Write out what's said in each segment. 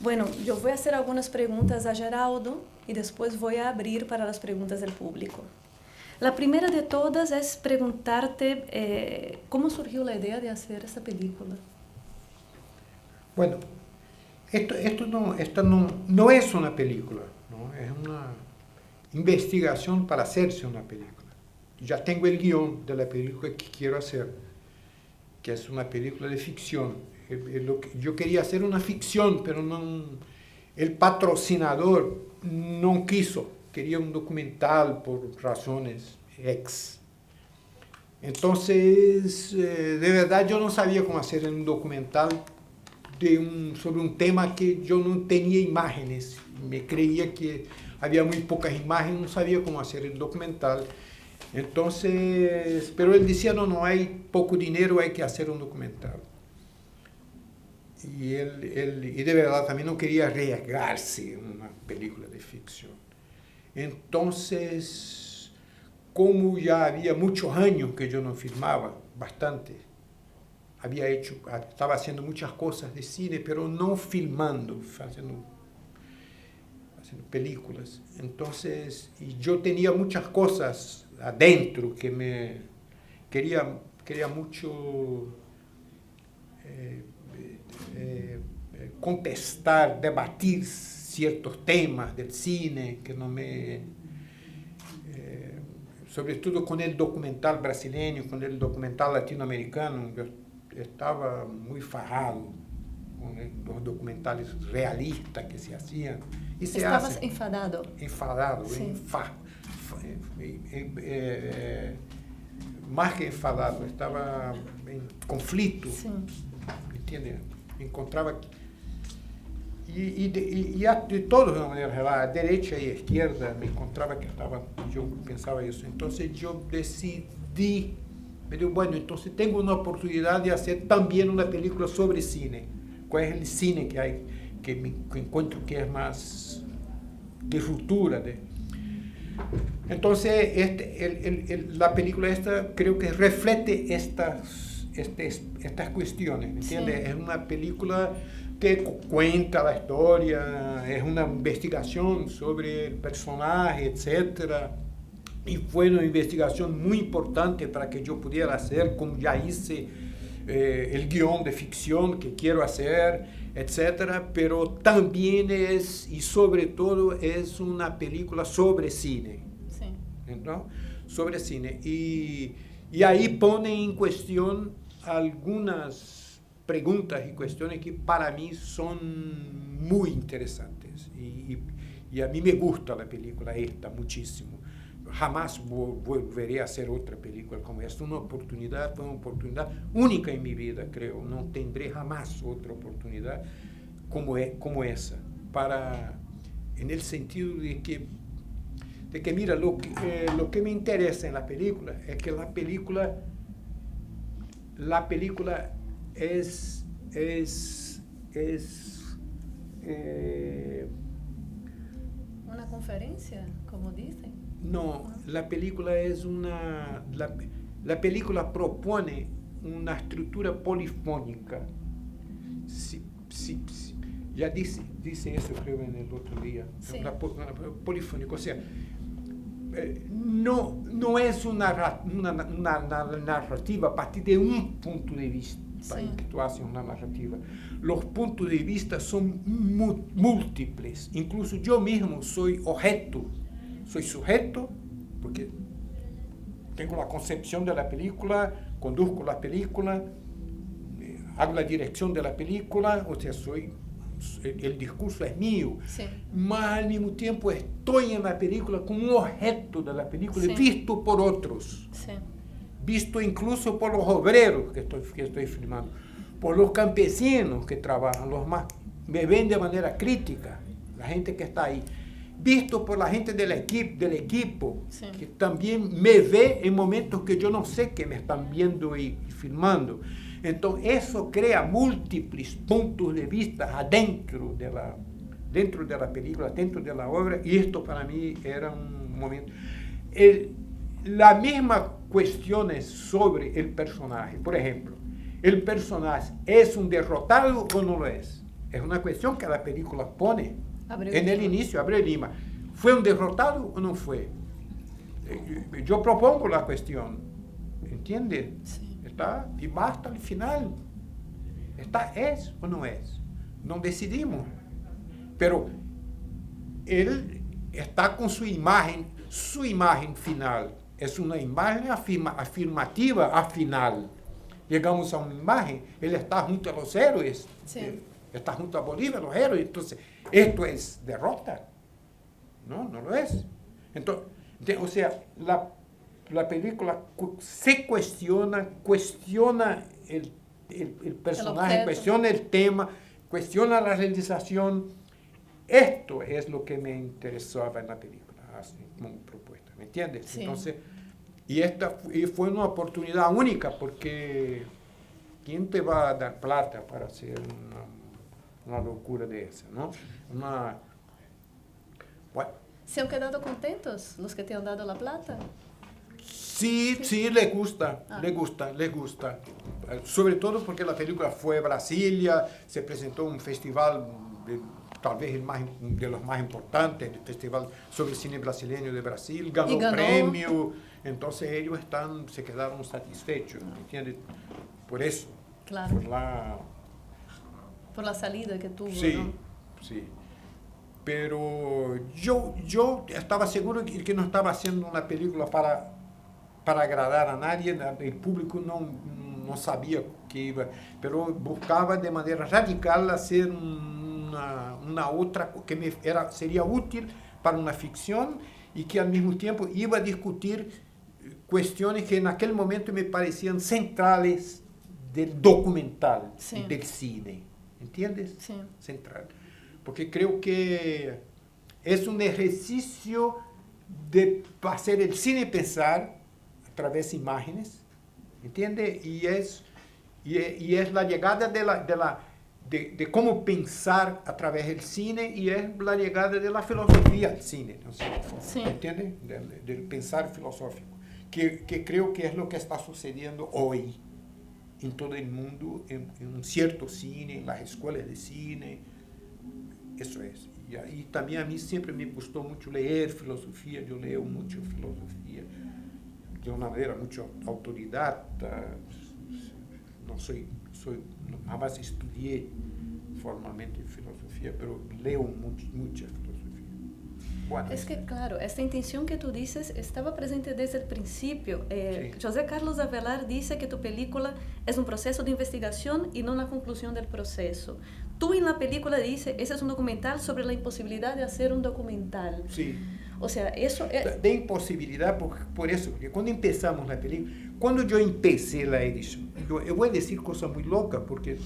Bueno, yo voy a hacer algunas preguntas a Geraldo y después voy a abrir para las preguntas del público. La primera de todas es preguntarte cómo surgió la idea de hacer esta película. Bueno, esto no es una película, ¿no? Es una investigación para hacerse una película. Ya tengo el guión de la película que quiero hacer, que es una película de ficción. Yo quería hacer una ficción, pero el patrocinador no quiso. Quería un documental por razones X. Entonces, de verdad yo no sabía cómo hacer un documental sobre un tema que yo no tenía imágenes. Me creía que había muy pocas imágenes, no sabía cómo hacer el documental. Entonces, pero él decía, no hay poco dinero, hay que hacer un documental. Y él de verdad también no quería arriesgarse en una película de ficción. Entonces, como ya había muchos años que yo no filmaba, bastante, estaba haciendo muchas cosas de cine, pero no filmando, haciendo películas. Entonces, y yo tenía muchas cosas adentro que me quería mucho contestar, debatir ciertos temas del cine que no me... sobretudo con el documental brasileño, con el documental latinoamericano, yo estaba muy fajado con los documentales realistas que se hacían. Y se Estabas hacen. enfadado. Enfadado, sí. Más que enfadado, estaba en conflicto. Sí. ¿Entiendes? Encontraba... de todos, de una manera geral, derecha y izquierda, me encontraba que yo pensaba eso. Entonces yo decidí, me digo, bueno, entonces tengo una oportunidad de hacer también una película sobre cine. ¿Cuál es el cine que hay, que encuentro que es más de ruptura? Entonces, la película esta creo que refleja estas cuestiones, ¿me entiendes? Sí. Es una película que cuenta la historia, es una investigación sobre el personaje, etc. Y fue una investigación muy importante para que yo pudiera hacer, como ya hice el guión de ficción que quiero hacer, etc. Pero también es, y sobre todo, es una película sobre cine. Sí. ¿No? Sobre cine. Y ahí pone en cuestión algunas preguntas y cuestiones que para mí son muy interesantes. Y a mí me gusta la película esta muchísimo. Jamás volveré a hacer otra película como esta. Fue una oportunidad única en mi vida, creo. No tendré jamás otra oportunidad como esa. En el sentido de que mira, lo que me interesa en la película es que la película es ¿Una conferencia, como dicen? No, la película es la película propone una estructura polifónica. Ya dice eso, creo, en el otro día. Sí. Una polifónica, o sea, no es una narrativa a partir de un punto de vista. Sí. Que tú haces una narrativa. Los puntos de vista son múltiples. Incluso yo mismo soy objeto, soy sujeto, porque tengo la concepción de la película, conduzco la película, hago la dirección de la película, o sea, el discurso es mío, sí. Mas al mismo tiempo estoy en la película como un objeto de la película, sí. Visto por otros. Sí. Visto incluso por los obreros que estoy filmando, por los campesinos que trabajan, me ven de manera crítica, la gente que está ahí, visto por la gente del equipo sí. Que también me ve en momentos que yo no sé que me están viendo y filmando. Entonces eso crea múltiples puntos de vista dentro de la película, dentro de la obra, y esto para mí era un momento... La misma cuestión es sobre el personaje. Por ejemplo, ¿el personaje es un derrotado o no lo es? es una cuestión que la película pone Abreu en el Lima. inicio, Abreu Lima. ¿Fue un derrotado o no fue? Yo propongo la cuestión, ¿entiende? Sí. Está, y basta al final. Está, ¿es o no es? No decidimos. Pero él está con su imagen final. Es una imagen afirmativa al final. Llegamos a una imagen, él está junto a los héroes, Sí. está junto a Bolívar, los héroes. Entonces, ¿esto es derrota? No, no lo es. Entonces, o sea, la película se cuestiona el personaje, objeto. cuestiona el tema, cuestiona la realización. Esto es lo que me interesaba en la película, así como propuesta, ¿me entiendes? Sí. Entonces, y fue una oportunidad única, porque ¿quién te va a dar plata para hacer una locura de esa, no? Bueno, ¿Se han quedado contentos los que te han dado la plata? sí, le gusta, Ah. le gusta. Sobre todo porque la película fue a Brasilia, se presentó en un festival, tal vez de los más importantes, el Festival sobre Cine Brasileño de Brasil, ganó premio, entonces ellos se quedaron satisfechos, ¿me entiendes? Por eso, Claro. por Por la salida que tuvo, sí, ¿no? sí. Pero yo estaba seguro que no estaba haciendo una película para agradar a nadie, el público no sabía que iba, pero buscaba de manera radical hacer una otra que sería útil para una ficción y que al mismo tiempo iba a discutir cuestiones que en aquel momento me parecían centrales del documental, Sí. del cine, ¿entiendes? Sí. Central. Porque creo que es un ejercicio de hacer el cine pensar a través de imágenes, ¿entiende? Y es la llegada de cómo pensar a través del cine, y es la llegada de la filosofía al cine, ¿no? Sí. ¿Entiende? Del pensar filosófico, que creo que es lo que está sucediendo hoy en todo el mundo, en un cierto cine, en las escuelas de cine. Eso es. Y también a mí siempre me gustó mucho leer filosofía, yo leo mucho filosofía, de una manera mucho autodidacta. No jamás estudié formalmente filosofía, pero leo mucha filosofía. Bueno, Es que, claro, esta intención que tú dices estaba presente desde el principio. Sí. José Carlos Avelar dice que tu película es un proceso de investigación y no una conclusión del proceso. Tú en la película dices, ese es un documental sobre la imposibilidad de hacer un documental. sí. O sea, eso es... De imposibilidad, por eso, porque cuando empezamos la película, cuando yo empecé la edición, yo voy a decir cosas muy locas, porque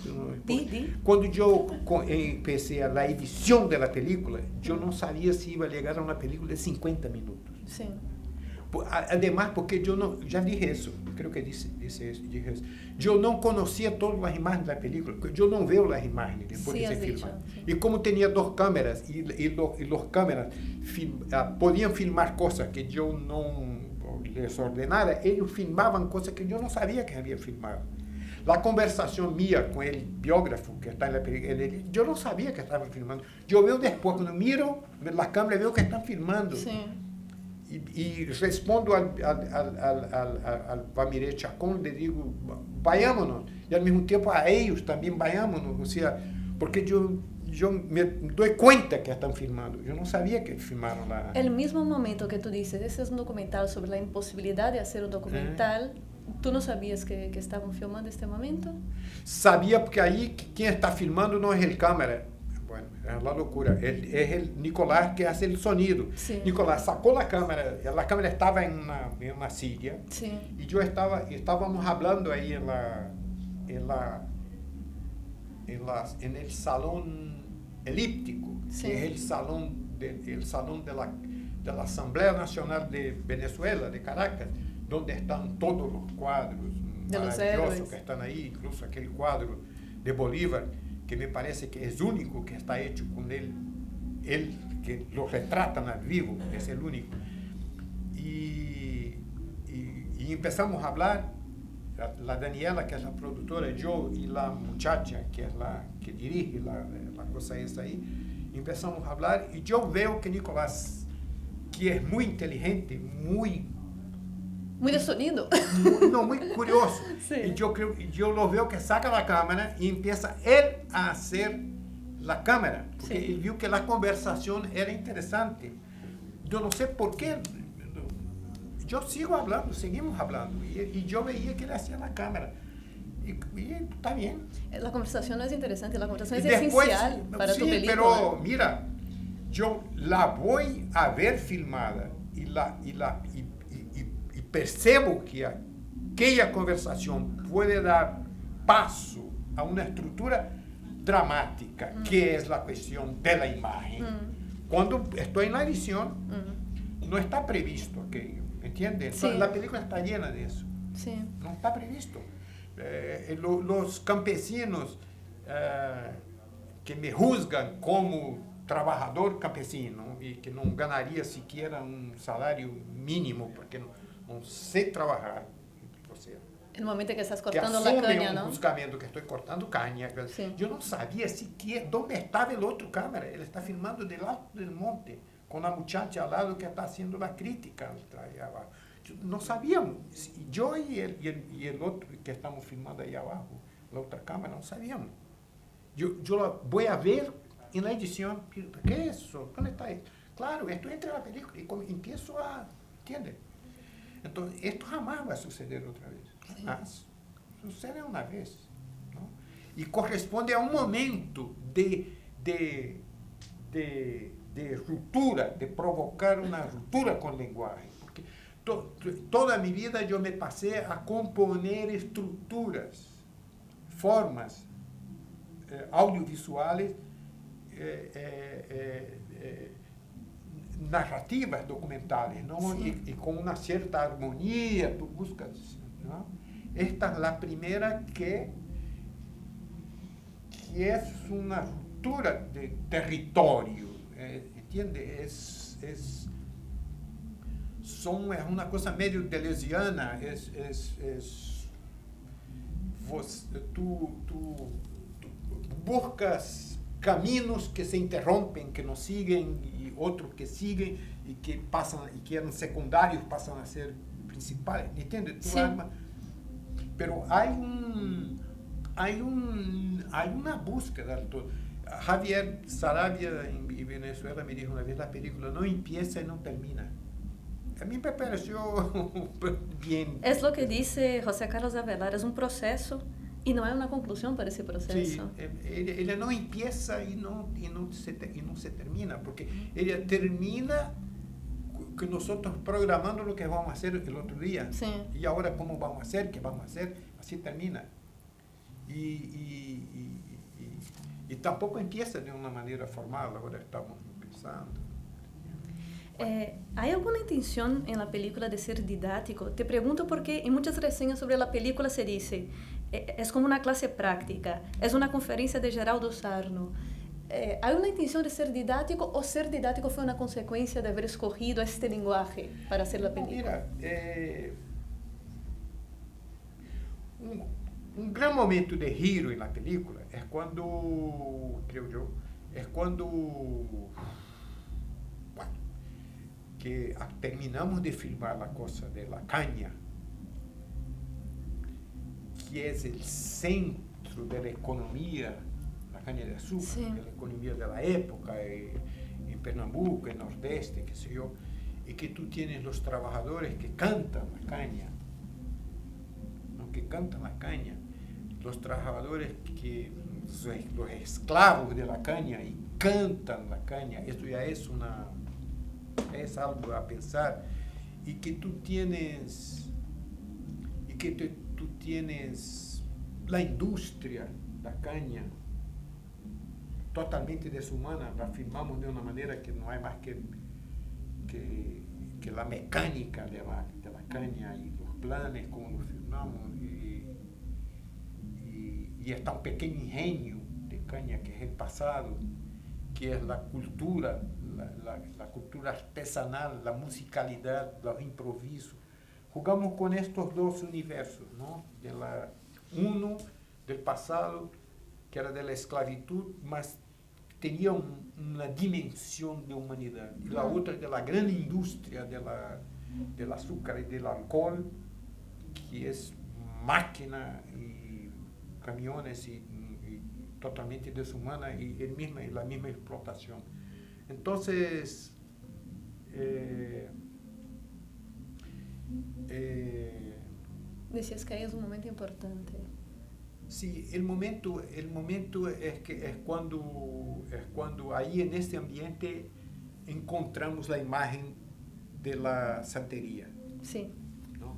Di. cuando yo empecé la edición de la película, yo no sabía si iba a llegar a una película de 50 minutos. Sí. Además, porque yo no, ya dije eso, creo que dije eso, yo no conocía todas las imágenes de la película, yo no veo las imágenes después Sí, que se has dicho, filman. sí. Y como tenía dos cámaras y los cámaras podían filmar cosas que yo no les ordenara, ellos filmaban cosas que yo no sabía que habían filmado. La conversación mía con el biógrafo que está en la película, yo no sabía que estaban filmando. Yo veo después, cuando miro la cámara, veo que están filmando. Sí. Y respondo al Vamiré Chacón, le digo, vayámonos. Y al mismo tiempo a ellos también vayámonos. O sea, porque yo me doy cuenta que están filmando. Yo no sabía que filmaron la... El mismo momento que tú dices, ese es un documental sobre la imposibilidad de hacer un documental, ¿tú no sabías que estaban filmando este momento? Sabía, porque ahí quien está filmando no es el cámara. Bueno, es la locura. Es el Nicolás que hace el sonido. Sí. Nicolás sacó la cámara estaba en una silla. Sí. Y estábamos hablando ahí en el salón elíptico, Sí. que es el salón de la Asamblea Nacional de Venezuela, de Caracas, donde están todos los cuadros De los maravillosos héroes. que están ahí, incluso aquel cuadro de Bolívar, que me parece que es único, que está hecho con él que lo retratan al vivo, es el único. Y empezamos a hablar la Daniela, que es la productora, yo y la muchacha, que es la que dirige la cosa esa ahí, empezamos a hablar y yo veo que Nicolás, que es muy inteligente, muy de sonido. muy curioso. Sí. Y yo lo veo que saca la cámara y empieza él a hacer la cámara, porque Sí. él vio que la conversación era interesante. Yo no sé por qué. Yo sigo hablando, seguimos hablando. Y yo veía que él hacía la cámara. Y está bien. La conversación es interesante, la conversación Y es después, esencial para sí, tu película. pero mira, yo la voy a ver filmada y percebo que aquella conversación puede dar paso a una estructura dramática, que es la cuestión de la imagen. Cuando estoy en la edición, no está previsto aquello, ¿entiendes? Sí. La película está llena de eso. Sí. No está previsto. Los campesinos que me juzgan como trabajador campesino y que no ganaría siquiera un salario mínimo porque no sé trabajar, o sea, El momento que estás que cortando la asume caña, un ¿no? juzgamento que estoy cortando caña. Sí. Yo no sabía siquiera dónde estaba el otro cámara. Él está filmando del alto del monte con la muchacha al lado que está haciendo la crítica ahí abajo. No sabíamos. Yo y el otro que estamos filmando ahí abajo, la otra cámara, no sabíamos. Yo la voy a ver en la edición. ¿Qué es eso? ¿Dónde está esto? Claro, esto entra en la película y empiezo a... ¿Entiendes? Entonces, esto jamás va a suceder otra vez. Jamás. Sucede una vez, ¿no? Y corresponde a un momento de ruptura, de provocar una ruptura con el lenguaje. Porque toda mi vida yo me pasé a componer estructuras, formas audiovisuales, narrativas documentales, ¿no? Sí. Y con una cierta armonía, tú buscas, ¿no? Esta es la primera que es una ruptura de territorio, ¿entiendes? Es una cosa medio deleuziana, tú buscas caminos que se interrompen, que no siguen, y otros que siguen y que pasan y que eran secundarios pasan a ser principales, ¿entiendes? Sí. Pero hay una búsqueda. Javier Sarabia en Venezuela me dijo una vez, la película no empieza y no termina. A mí me pareció bien. Es lo que dice José Carlos Avelar, es un proceso y no hay una conclusión para ese Sí, proceso. ella no empieza y no se termina, porque ella termina que nosotros programando lo que vamos a hacer el otro día. Sí. Y ahora cómo vamos a hacer, qué vamos a hacer, así termina. Y tampoco empieza de una manera formal, ahora estamos empezando. ¿Hay alguna intención en la película de ser didáctico? Te pregunto porque en muchas reseñas sobre la película se dice, es como una clase práctica, es una conferencia de Geraldo Sarno. ¿Hay una intención de ser didáctico o ser didáctico fue una consecuencia de haber escogido este lenguaje para hacer la película? Mira, un gran momento de giro en la película es cuando, creo yo, que terminamos de filmar la cosa de la caña, que es el centro de la economía, la caña de azúcar, Sí. de la economía de la época, en Pernambuco, en Nordeste, qué sé yo, y que tú tienes los trabajadores que cantan la caña, ¿no? Que cantan la caña, los trabajadores los esclavos de la caña y cantan la caña. Esto ya es algo a pensar, y que tú tienes la industria, la caña, totalmente deshumana. La filmamos de una manera que no hay más que la mecánica de la caña y los planes como los filmamos, y está un pequeño ingenio de caña que es el pasado, que es la cultura, la cultura artesanal, la musicalidad, los improvisos, jugamos con estos dos universos, ¿no? Uno del pasado, que era de la esclavitud, mas tenía una dimensión de humanidad. Y la otra de la gran industria del azúcar y del alcohol, que es máquina y camiones y totalmente deshumana y la misma explotación. Entonces, decías que ahí es un momento importante. sí, el momento es cuando ahí en este ambiente encontramos la imagen de la santería. Sí. ¿No?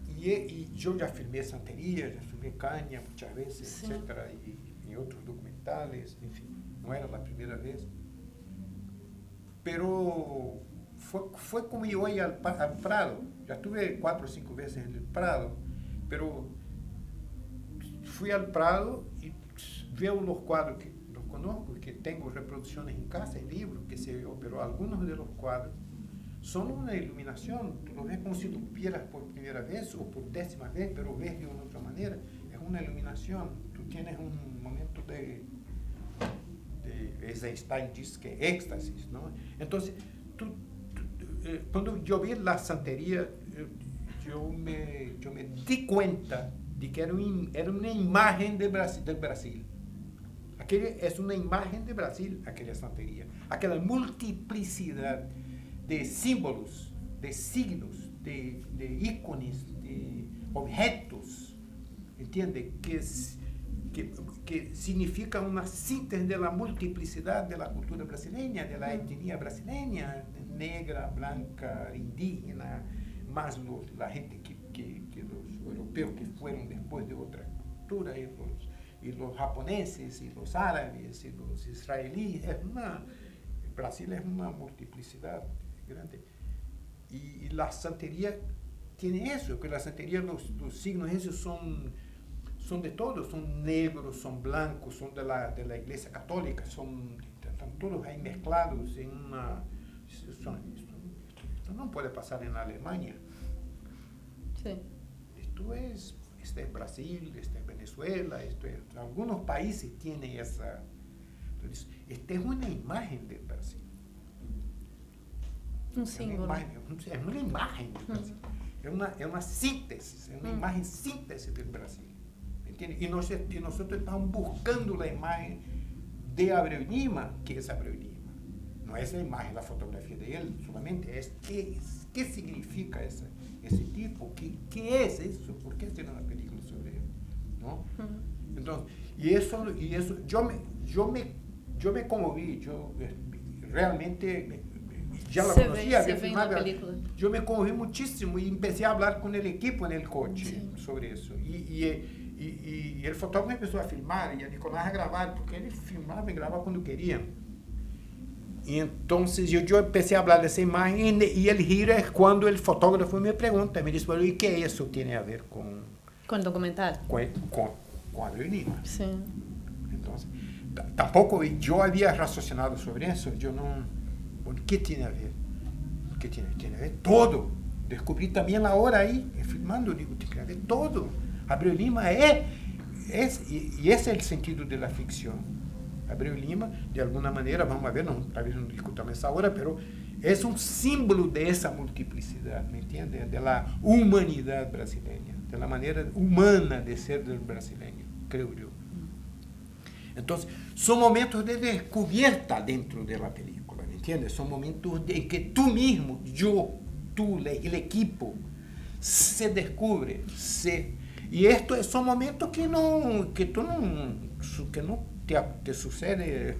Y yo ya filmé santería, ya filmé caña muchas veces, Sí. etcétera, y otros documentales, en fin, no era la primera vez. Pero fue como yo ir al Prado. Ya estuve 4 o 5 veces en el Prado, pero fui al Prado y veo los cuadros que los conozco, que tengo reproducciones en casa, en libros, que se vio, pero algunos de los cuadros son una iluminación. Tú lo ves como si lo vieras por primera vez o por 10ª vez, pero ves de una otra manera. Es una iluminación. Tú tienes un momento de Eisenstein dice que éxtasis, ¿no? Entonces, cuando yo vi la santería, yo me di cuenta de que era una imagen del Brasil. Es una imagen de Brasil, aquella santería. Aquella multiplicidad de símbolos, de signos, de íconos, de objetos, ¿entiende? Que significa una síntesis de la multiplicidad de la cultura brasileña, de la etnia brasileña, negra, blanca, indígena, más la gente que los europeos que fueron después de otra cultura, y los japoneses, y los árabes, y los israelíes. Brasil es una multiplicidad grande. Y la santería tiene eso, que la santería, los signos esos son de todos, son negros, son blancos, son de la Iglesia Católica, están todos ahí mezclados en una... Esto no puede pasar en Alemania. Sí. Este es Brasil, este es Venezuela, algunos países tienen esa... Entonces, esta es una imagen del Brasil. Un símbolo. Es una imagen del Brasil. Es una síntesis, es una imagen síntesis del Brasil. ¿Entiendes? Y nosotros estamos buscando la imagen de Abreu Lima, que es Abreu Lima. No es la imagen, la fotografía de él, solamente es qué significa ese tipo, qué es eso, por qué hacer una película sobre él, ¿no? Entonces, y eso yo me conmoví, yo realmente ya la conocía, había filmado, yo me conmoví muchísimo y empecé a hablar con el equipo en el coche sobre eso. Y el fotógrafo empezó a filmar y a Nicolás a grabar, porque ele filmava e gravava quando queria. E então eu empecé a hablar dessa imagem e el giro é quando o fotógrafo me pergunta, me diz, ¿y qué eso tiene a ver con el documental? Con Abreu Lima. Sí. Entonces, tampoco yo había raciocinado sobre eso, yo no... ¿Qué tiene a ver? ¿Qué tiene a ver? Todo. Descubrí también ahora ahí, filmando, digo, tiene a ver todo. Abreu Lima y ese es el sentido de la ficción. Abreu Lima, de alguna manera, vamos a ver, tal vez no discutamos esa ahora, pero es un símbolo de esa multiplicidad, ¿me entiendes? De la humanidad brasileña, de la manera humana de ser del brasileño, creo yo. Entonces, son momentos de descubierta dentro de la película, ¿me entiendes? Son momentos en que tú mismo, tú, el equipo, se descubre, y estos son momentos que no te sucede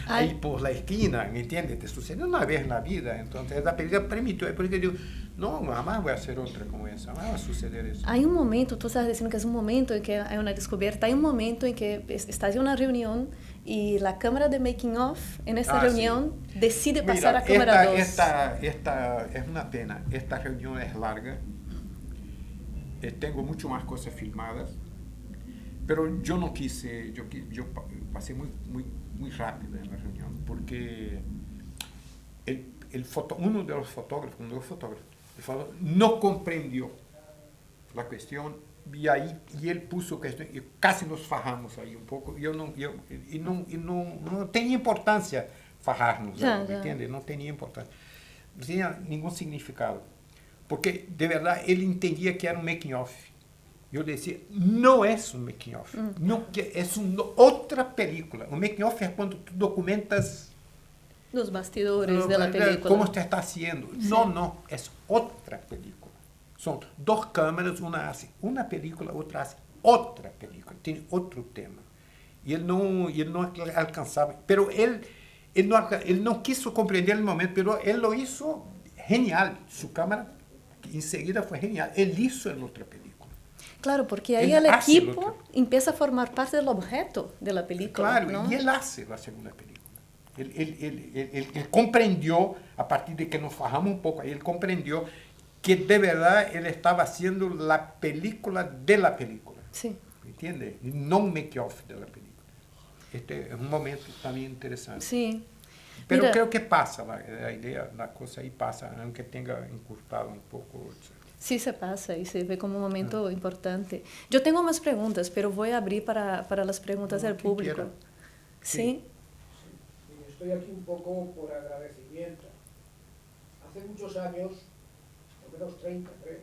ahí por la esquina, ¿me entiendes? Te sucede una vez en la vida. Entonces, la película permitió, porque digo, no, jamás voy a hacer otra como esa, jamás va a suceder eso. Hay un momento, tú estás diciendo que es un momento en que hay una descubierta, hay un momento en que estás en una reunión y la cámara de making of en esa reunión decide pasar a cámara 2. Esta es una pena, esta reunión es larga, tengo mucho más cosas filmadas, pero yo no quise, yo pasé muy rápido en la reunión, porque uno de los fotógrafos, no comprendió la cuestión y él puso cuestión y casi nos fajamos ahí un poco. No tenía importancia fajarnos, ¿me entiendes? No tenía importancia. No tenía ningún significado. Porque de verdad él entendía que era un making of. Yo le decía, no es un making of, no, es otra película. Un making of es cuando tú documentas los bastidores de la película. ¿Cómo se está haciendo? Sí. No, es otra película. Son dos cámaras, una hace una película, otra hace otra película, tiene otro tema. Y él no alcanzaba, pero él no quiso comprender el momento, pero él lo hizo genial. Su cámara enseguida fue genial. Él hizo en otra película. Claro, porque ahí el equipo empieza a formar parte del objeto de la película. Claro, ¿no? Y él hace la segunda película. Él comprendió, a partir de que nos fajamos un poco, él comprendió que de verdad él estaba haciendo la película de la película. Sí. ¿Entiendes? Y no un make-off de la película. Este es un momento también interesante. Sí. Pero Mira, creo que pasa la idea, la cosa ahí pasa, aunque tenga encurtado un poco. Sí, se pasa y se ve como un momento importante. Yo tengo más preguntas, pero voy a abrir para las preguntas del público. Quiera. ¿Sí? Estoy aquí un poco por agradecimiento. Hace muchos años, por lo menos 30 creo,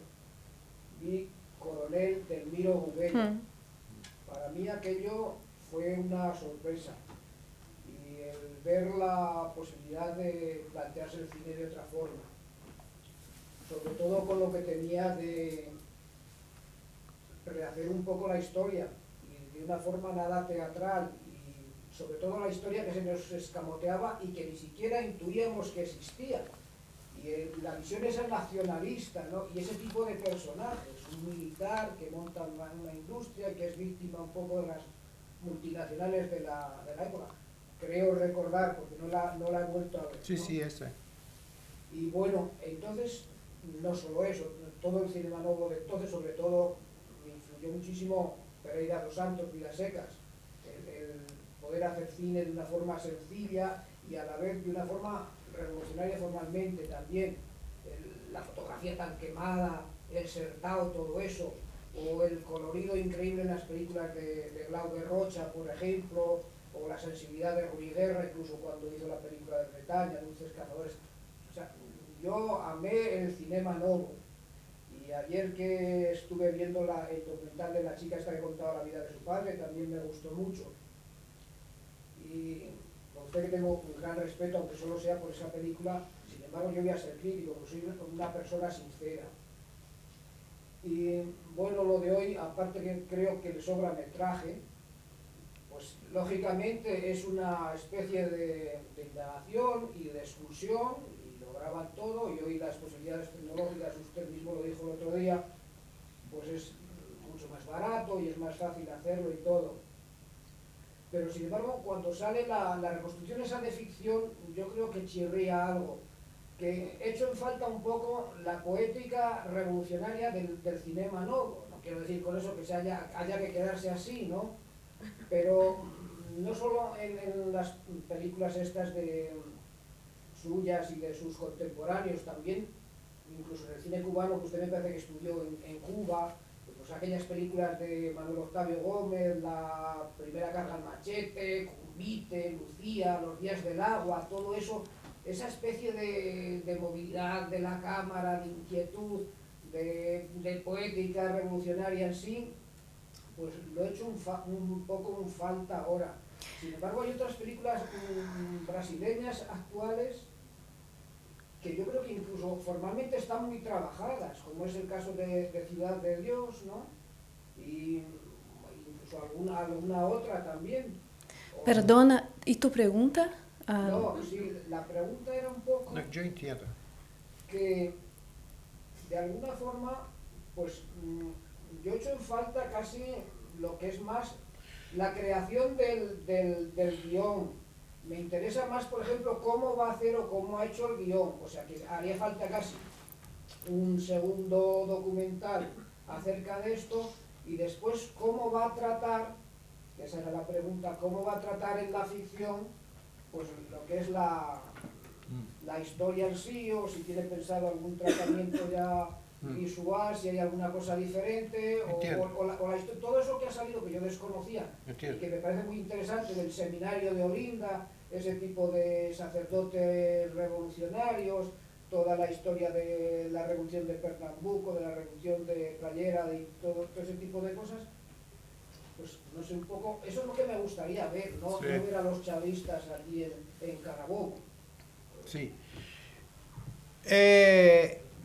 vi Coronel del Miro Gubello. Para mí aquello fue una sorpresa. Y el ver la posibilidad de plantearse el cine de otra forma, sobre todo con lo que tenía de rehacer un poco la historia y de una forma nada teatral, y sobre todo la historia que se nos escamoteaba y que ni siquiera intuíamos que existía, y la visión esa nacionalista, ¿no? Y ese tipo de personajes, un militar que monta una industria y que es víctima un poco de las multinacionales de la época, creo recordar, porque no la he vuelto a ver, ¿no? Sí, ese. Y bueno, entonces, no solo eso, todo el cinema nuevo de entonces, sobre todo, me influyó muchísimo Pereira dos Santos, Vidas Secas, el poder hacer cine de una forma sencilla y a la vez de una forma revolucionaria formalmente también, la fotografía tan quemada, el sertao, todo eso, o el colorido increíble en las películas de Glauber Rocha, por ejemplo, o la sensibilidad de Rui Guerra, incluso cuando hizo la película de Bretaña, Dulces Cazadores. O sea, yo amé el cinema nuevo, y ayer que estuve viendo el documental de la chica esta que contaba la vida de su padre, también me gustó mucho. Y con usted que tengo un gran respeto, aunque solo sea por esa película, sin embargo yo voy a ser crítico, porque soy una persona sincera. Y bueno, lo de hoy, aparte que creo que le sobra metraje, pues lógicamente es una especie de indagación y de excursión, y lo graban todo, y hoy las posibilidades tecnológicas, usted mismo lo dijo el otro día, pues es mucho más barato y es más fácil hacerlo y todo. Pero sin embargo, cuando sale la reconstrucción esa de ficción, yo creo que chirría algo, que echo en falta un poco la poética revolucionaria del cinema nuevo. No quiero decir con eso que haya que quedarse así, ¿no? Pero no solo en las películas estas de suyas y de sus contemporáneos, también, incluso en el cine cubano, que usted me parece que estudió en Cuba, pues aquellas películas de Manuel Octavio Gómez, La primera carga al machete, Cumbite, Lucía, Los días del agua, todo eso, esa especie de movilidad de la cámara, de inquietud, de poética revolucionaria en sí, pues lo he hecho un poco en falta ahora. Sin embargo, hay otras películas brasileñas actuales que yo creo que incluso formalmente están muy trabajadas, como es el caso de Ciudad de Dios, ¿no? Y incluso alguna otra también. Perdona, ¿y tu pregunta? No, sí, la pregunta era un poco... No, yo entiendo. Que de alguna forma, pues yo echo en falta casi lo que es más la creación del guión. Me interesa más, por ejemplo, cómo va a hacer o cómo ha hecho el guión. O sea, que haría falta casi un segundo documental acerca de esto, y después cómo va a tratar, que esa era la pregunta, cómo va a tratar en la ficción, pues lo que es la historia en sí, o si tiene pensado algún tratamiento ya visual, si hay alguna cosa diferente, todo eso que ha salido que yo desconocía, y que me parece muy interesante, del seminario de Olinda, ese tipo de sacerdotes revolucionarios, toda la historia de la revolución de Pernambuco, de la revolución de Playera y todo ese tipo de cosas, pues no sé, un poco, eso es lo que me gustaría ver, no, sí. No ver a los chavistas aquí en Carabobo. Sí.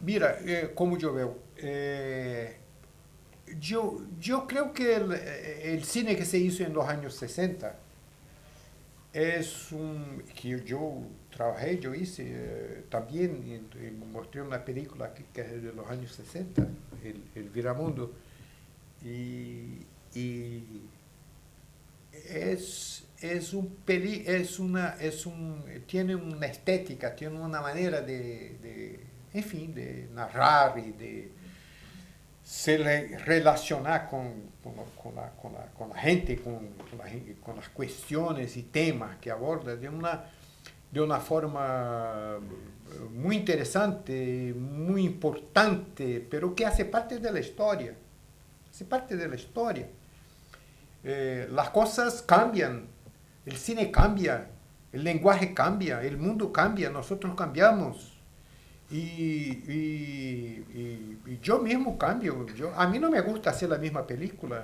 Mira, como yo veo, yo creo que el cine que se hizo en los años 60 es que yo trabajé, yo hice también, y mostré una película que es de los años 60, el Viramundo, y tiene una estética, tiene una manera en fin, de narrar y de relacionar con la gente, con las cuestiones y temas que aborda de una forma muy interesante, muy importante, pero que hace parte de la historia. Hace parte de la historia. Las cosas cambian, el cine cambia, el lenguaje cambia, el mundo cambia, nosotros cambiamos. Y yo mismo cambio. A mí no me gusta hacer la misma película.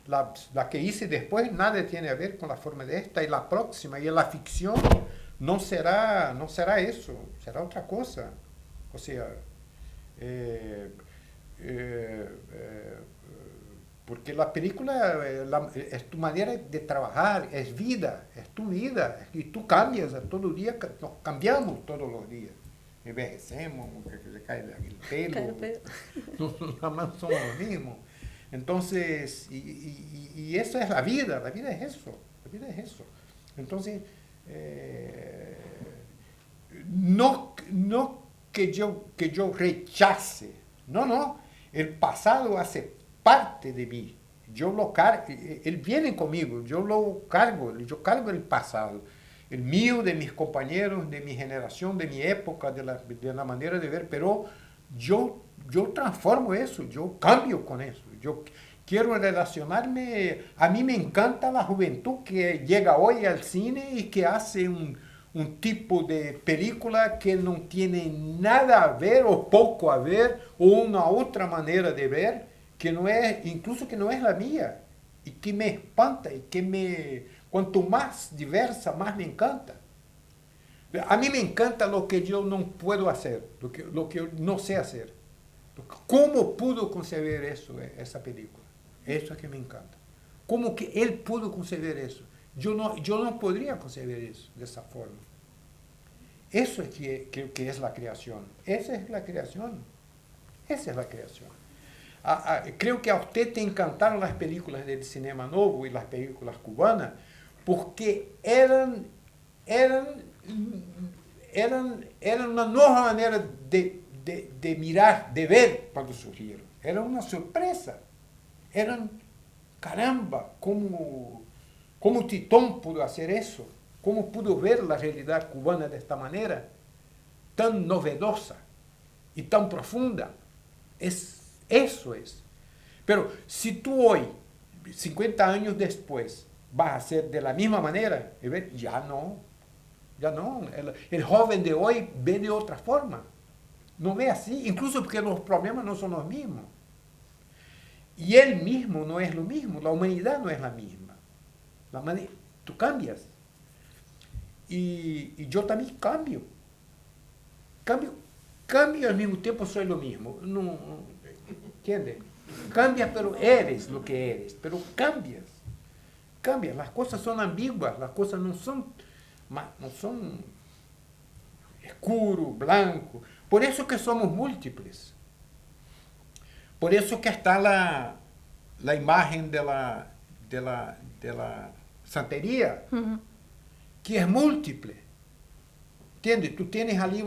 La que hice después nada tiene a ver con la forma de esta, y la próxima, y la ficción no será eso, será otra cosa. O sea, porque la película es tu manera de trabajar, es vida, es tu vida, y tú cambias todo día, nos cambiamos todos los días. Envejecemos, se cae el pelo, no somos los mismos. Entonces, y eso es la vida es eso, Entonces, no que yo rechace, no, el pasado hace parte de mí, yo lo cargo, él viene conmigo, yo cargo el pasado, el mío, de mis compañeros, de mi generación, de mi época, de la manera de ver, pero yo transformo eso, yo cambio con eso, yo quiero relacionarme. A mí me encanta la juventud que llega hoy al cine y que hace un tipo de película que no tiene nada a ver o poco a ver, o una otra manera de ver, que no es, incluso que no es la mía, y que me espanta, y que cuanto más diversa, más me encanta. A mí me encanta lo que yo no puedo hacer, lo que yo no sé hacer. ¿Cómo pudo concebir eso, esa película? Eso es que me encanta. ¿Cómo que él pudo concebir eso? Yo no podría concebir eso de esa forma. Eso es que es la creación. Esa es la creación. Esa es la creación. Creo que a usted te encantaron las películas del cinema nuevo y las películas cubanas, porque eran una nueva manera de mirar, de ver cuando surgieron. Era una sorpresa. Caramba, ¿cómo Titón pudo hacer eso? ¿Cómo pudo ver la realidad cubana de esta manera? Tan novedosa y tan profunda. Eso es. Pero si tú hoy, 50 años después, vas a hacer de la misma manera, ya no. El joven de hoy ve de otra forma. No ve así, incluso porque los problemas no son los mismos. Y él mismo no es lo mismo, la humanidad no es la misma. Tú cambias. Y yo también cambio. Cambio al mismo tiempo, soy lo mismo. No, ¿entiendes? Cambias, pero eres lo que eres, pero cambias. Las cosas son ambiguas, las cosas no son escuro, blanco. Por eso que somos múltiples. Por eso que está la imagen de la santería, que es múltiple. ¿Entiendes? Tú tienes allí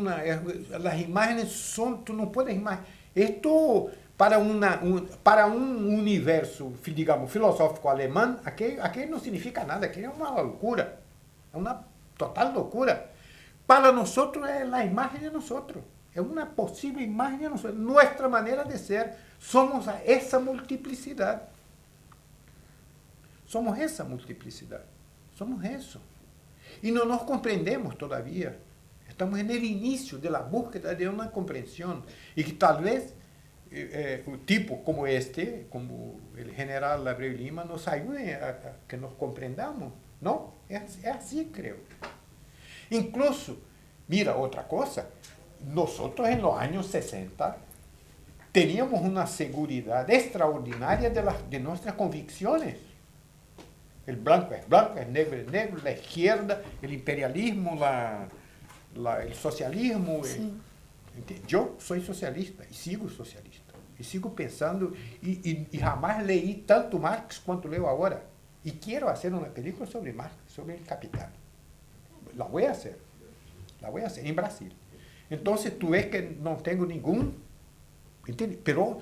las imágenes son, tú no puedes imaginar. Esto para un universo, digamos, filosófico alemán, aquello no significa nada, aquello es una locura, es una total locura. para nosotros es la imagen de nosotros. Es una posible imagen de nosotros. Nuestra manera de ser, somos esa multiplicidad. Somos esa multiplicidad. Somos eso. Y no nos comprendemos todavía. Estamos en el inicio de la búsqueda de una comprensión. Y que tal vez un tipo como este, como el general Abreu Lima, nos ayude a que nos comprendamos. ¿No? Es así, creo. Incluso, mira, otra cosa. Nosotros en los años 60 teníamos una seguridad extraordinaria de nuestras convicciones. El blanco es blanco, el negro es negro, la izquierda, el imperialismo, el socialismo. Sí. Yo soy socialista y sigo socialista. Y sigo pensando, y jamás leí tanto Marx cuanto leo ahora. Y quiero hacer una película sobre Marx, sobre el capital. La voy a hacer en Brasil. Entonces tú ves que no tengo ningún, ¿entiendes? Pero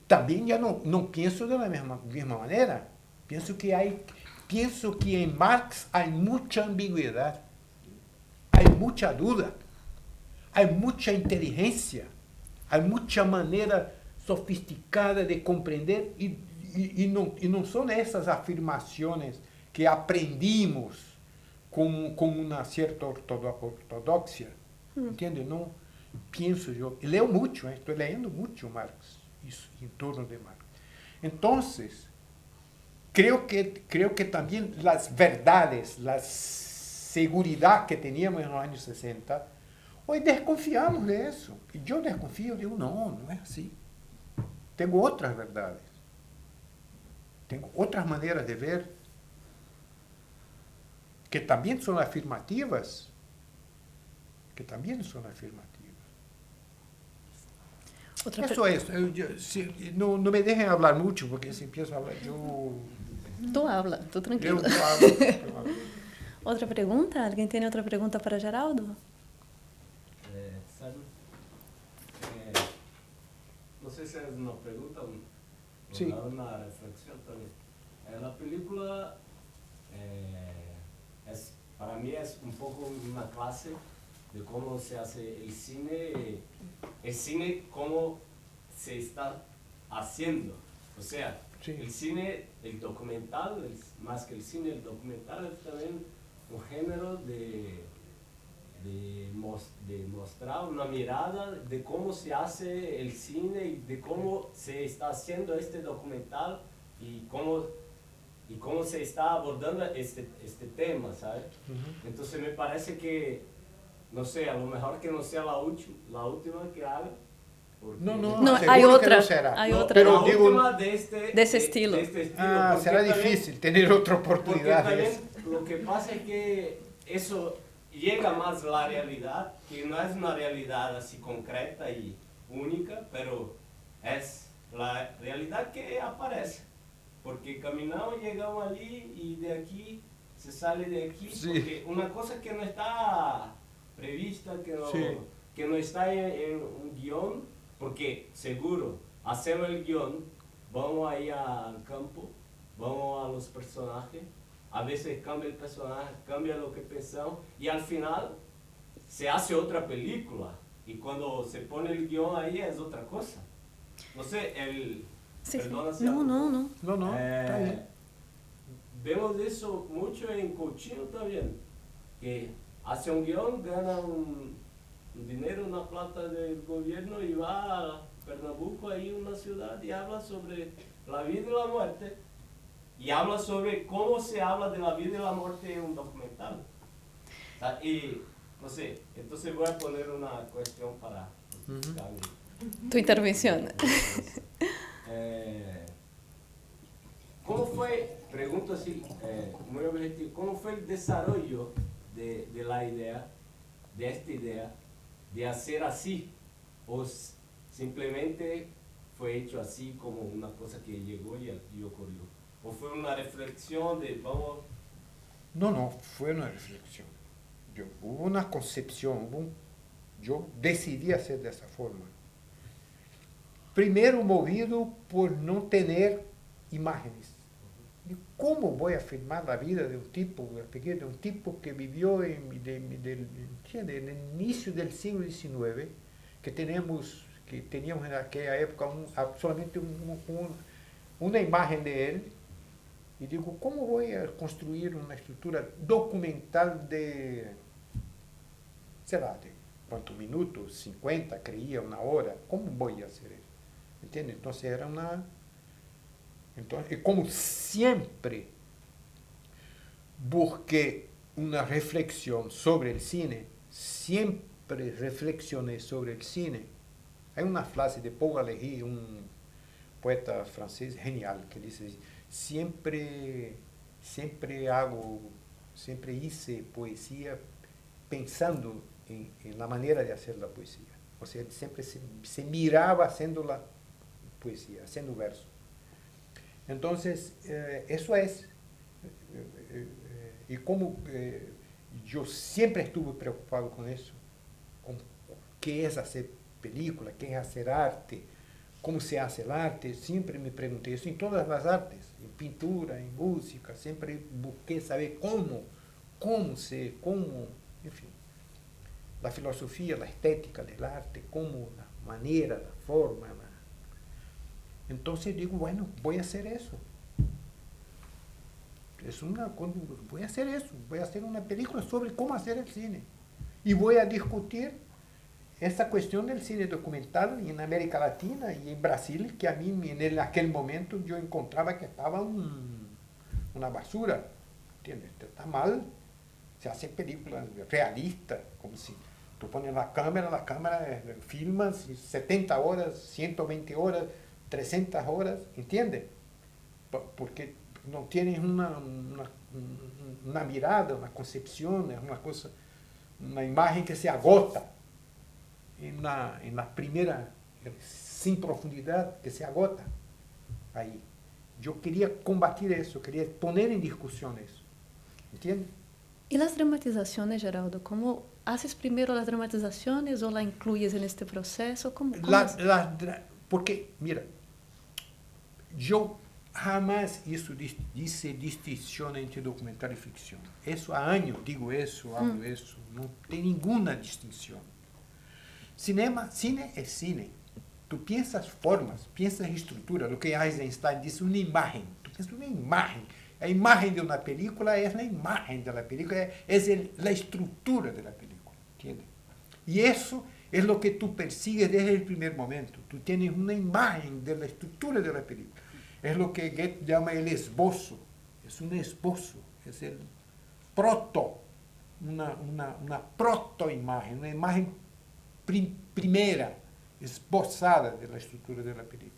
también ya no pienso de la misma manera. Pienso que en Marx hay mucha ambigüedad, hay mucha duda, hay mucha inteligencia, hay mucha manera sofisticada de comprender y no son esas afirmaciones que aprendimos con una cierta ortodoxia. ¿Entiendes? No pienso yo. Y leo mucho, estoy leyendo mucho Marx y en torno de Marx. Entonces, creo que también las verdades, la seguridad que teníamos en los años 60, hoy desconfiamos de eso. Y yo desconfío, digo, no es así. Tengo otras verdades. Tengo otras maneras de ver que también son afirmativas. Eso es. No me dejen hablar mucho, porque si empiezo a hablar yo... Tú habla, tú tranquilo. Yo hablo. ¿Otra pregunta? ¿Alguien tiene otra pregunta para Geraldo? Salud. No sé si es una pregunta o Sí. una reflexión también. La película para mí es un poco una clase de cómo se hace el cine cómo se está haciendo. O sea, Sí. el cine, el documental, más que el cine, el documental es también un género de mostrar una mirada de cómo se hace el cine y de cómo se está haciendo este documental y cómo se está abordando este tema, ¿sabes? Uh-huh. Entonces me parece que, no sé, a lo mejor que no sea la última que haga. No, seguro hay que otra. no será. Hay No, otra. pero la digo- última de ese estilo. porque será también- difícil tener otra Porque oportunidad. también lo que pasa es que eso llega más a la realidad, que no es una realidad así concreta y única, pero es la realidad que aparece. Porque caminamos, llegamos allí y de aquí se sale de aquí. Sí. Porque una cosa que no está prevista, Sí. que no está en un guión, porque seguro, hacemos el guión, vamos ahí al campo, vamos a los personajes, a veces cambia el personaje, cambia lo que pensamos, y al final se hace otra película, y cuando se pone el guión ahí es otra cosa. No sé, Sí, sí. perdona si No, hablo. no, no. No, está bien. Vemos eso mucho en Coutinho también, que hace un guión, gana un dinero, una plata del gobierno y va a Pernambuco, ahí una ciudad, y habla sobre la vida y la muerte, y habla sobre cómo se habla de la vida y la muerte en un documental. Y, no sé, entonces voy a poner una cuestión para Tu intervención. ¿Cómo fue, pregunto así, muy objetivo, cómo fue el desarrollo de la idea, de esta idea, de hacer así? ¿O simplemente fue hecho así como una cosa que llegó y ocurrió? ¿O fue una reflexión de vamos? No, fue una reflexión. Hubo una concepción, yo decidí hacer de esa forma. Primero movido por no tener imágenes. ¿cómo voy a filmar la vida de un tipo que vivió en el inicio del siglo XIX, que teníamos en aquella época solamente una imagen de él? Y digo, ¿cómo voy a construir una estructura documental de, sei lá, de cuántos minutos, 50, creía, una hora? ¿Cómo voy a hacer eso? ¿Entiendes? Entonces era Entonces, como siempre busqué una reflexión sobre el cine, siempre reflexioné sobre el cine. Hay una frase de Paul Valéry, un poeta francés genial, que dice, siempre hice poesía pensando en la manera de hacer la poesía. O sea, él siempre se miraba haciendo la poesía, haciendo verso. Entonces, eso es. Y como yo siempre estuve preocupado con eso, con qué es hacer película, qué es hacer arte, cómo se hace el arte, siempre me pregunté eso en todas las artes, en pintura, en música, siempre busqué saber cómo, en fin, la filosofía, la estética del arte, cómo, la manera, la forma. Entonces digo, bueno, voy a hacer eso. Voy a hacer eso, voy a hacer una película sobre cómo hacer el cine. Y voy a discutir esa cuestión del cine documental en América Latina y en Brasil, que a mí en aquel momento yo encontraba que estaba una basura. ¿Entiendes? Está mal. Se hace películas realistas, como si tú pones la cámara filmas 70 horas, 120 horas, 300 horas, ¿entiendes? Porque no tienes una mirada, una concepción, es una imagen que se agota en la primera, sin profundidad, que se agota ahí. Yo quería combatir eso, quería poner en discusión eso, ¿entiendes? ¿Y las dramatizaciones, Geraldo? ¿Cómo haces primero las dramatizaciones o la incluyes en este proceso? ¿Cómo porque, mira, yo jamás hice distinción entre documental y ficción. Eso há años digo eso, hablo eso, no tem ninguna distinción. Cine es cine. Tú piensas formas, piensas estructura. Lo que Eisenstein dice, una imagen. Tú piensas una imagen. La imagen de una película es la imagen de la película, es la estructura de la película, ¿entiendes? Y eso es lo que tú persigues desde el primer momento. Tú tienes una imagen de la estructura de la película. Es lo que Goethe llama el esbozo. Es un esbozo, es el una proto-imagen, una imagen primera, esbozada de la estructura de la película.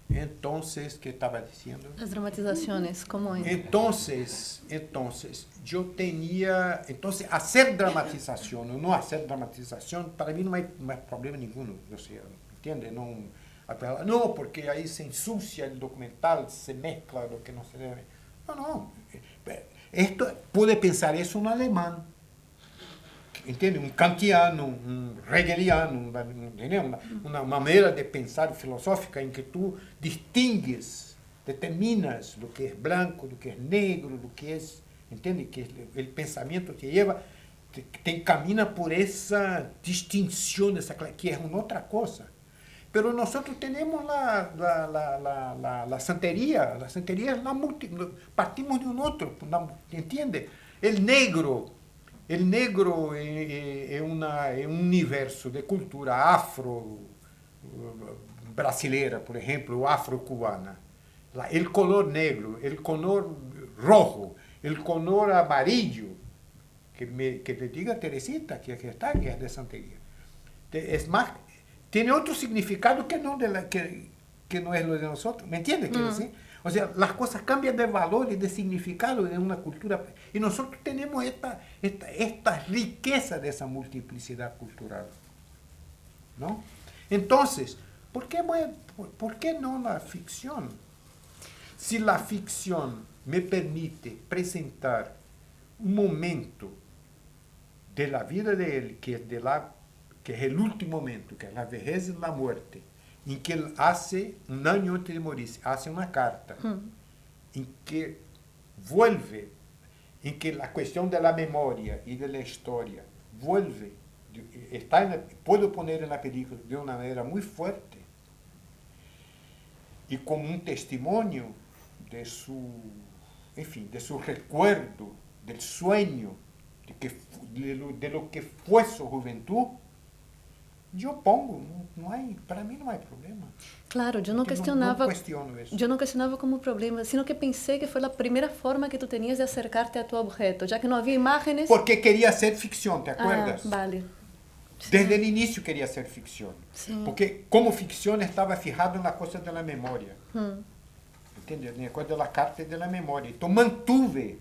Entonces, ¿qué estaba diciendo? Las dramatizaciones, ¿cómo es? Entonces, hacer dramatización o no hacer dramatización, para mí no hay problema ninguno, o sea, ¿entiende? No, porque ahí se ensucia el documental, se mezcla lo que no se debe. No. Esto, puede pensar eso un alemán, ¿entiende? Un kantiano, un hegeliano, una manera de pensar filosófica en que tú distingues, determinas lo que es blanco, lo que es negro, lo que es, ¿entiende? Que el pensamiento te lleva, te encamina por esa distinción, que es una otra cosa. Pero nosotros tenemos la santería partimos de un otro, ¿entiende? El negro es un universo de cultura afro-brasileira, por ejemplo, o afro-cubana. El color negro, el color rojo, el color amarillo, que le diga Teresita, que es de santería. Es más, tiene otro significado que no es lo de nosotros. ¿Me entiendes? Quiero decir, o sea, las cosas cambian de valor y de significado en una cultura. Y nosotros tenemos esta riqueza de esa multiplicidad cultural, ¿no? Entonces, ¿por qué no la ficción? Si la ficción me permite presentar un momento de la vida de él, que es el último momento, que es la vejez y la muerte, en que él hace, un año antes de morir, hace una carta en que vuelve, en que la cuestión de la memoria y de la historia vuelve, puedo poner en la película de una manera muy fuerte y como un testimonio de su, en fin, de su recuerdo, del sueño, de lo que fue su juventud, yo pongo, no hay, para mí no hay problema. Claro, yo no Porque cuestionaba, no cuestiono eso. yo no cuestionaba como problema, sino que pensé que fue la primera forma que tú tenías de acercarte a tu objeto, ya que no había imágenes. Porque quería hacer ficción, ¿te acuerdas? Vale. Desde el inicio quería hacer ficción. Sí. Porque como ficción estaba fijado en las cosas de la memoria. ¿Entiendes? En la cosa de las cartas de la memoria. Entonces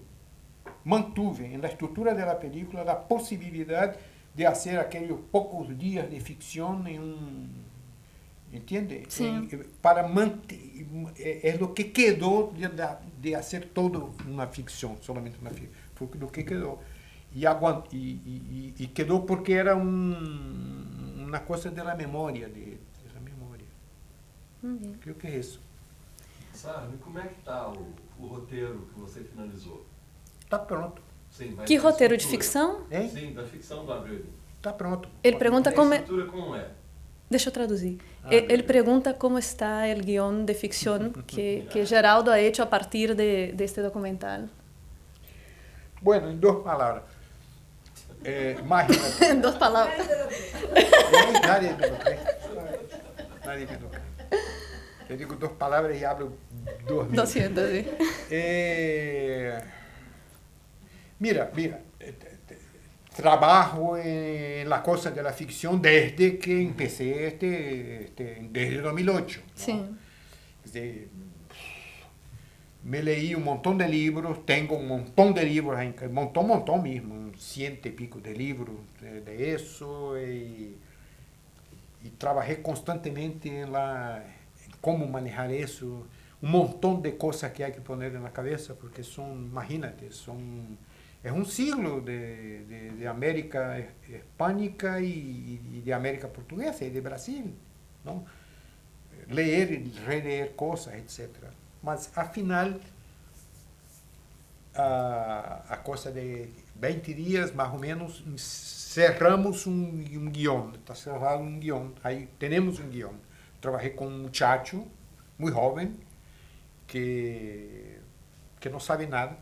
mantuve en la estructura de la película la posibilidad de hacer aquellos pocos días de ficción en un... ¿Entiendes? Sí. Para es lo que quedó de hacer todo una ficción, solamente una ficción. Fue lo que quedó. Y quedó porque era una cosa de la memoria, de la memoria. Muy bien. Creo que es eso. Sabe, como é que está o roteiro que você finalizou? Está pronto. Sim, mas Que a roteiro de estrutura. ficção? Hein? Sim, da ficção do Abreu. Está pronto. Ele pergunta A como é... estrutura como é? Deixa eu traduzir. Ah, Ele beleza. pergunta como está o guión de ficción que Geraldo ha hecho a partir de este documental. Bueno, en dos palabras. Imagínate. En dos palabras. Nadie me lo cree. Nadie me lo cree. Yo digo dos palabras y hablo 2.000. 200, sí. Mira, trabajo en la cosa de la ficción desde que empecé desde 2008. ¿no? Sí. Es decir, me leí un montón de libros, tengo un montón de libros, un montón mismo, 100 y pico de libros de eso, y trabajé constantemente en cómo manejar eso, un montón de cosas que hay que poner en la cabeza, porque imagínate, es un siglo de América hispánica y de América portuguesa y de Brasil, ¿no? Leer y releer cosas, etc. Mas, afinal, a cosa de 20 días, más o menos, cerramos un guión. Está cerrado un guión. Ahí tenemos un guión. Trabajé con un muchacho muy joven que no sabe nada,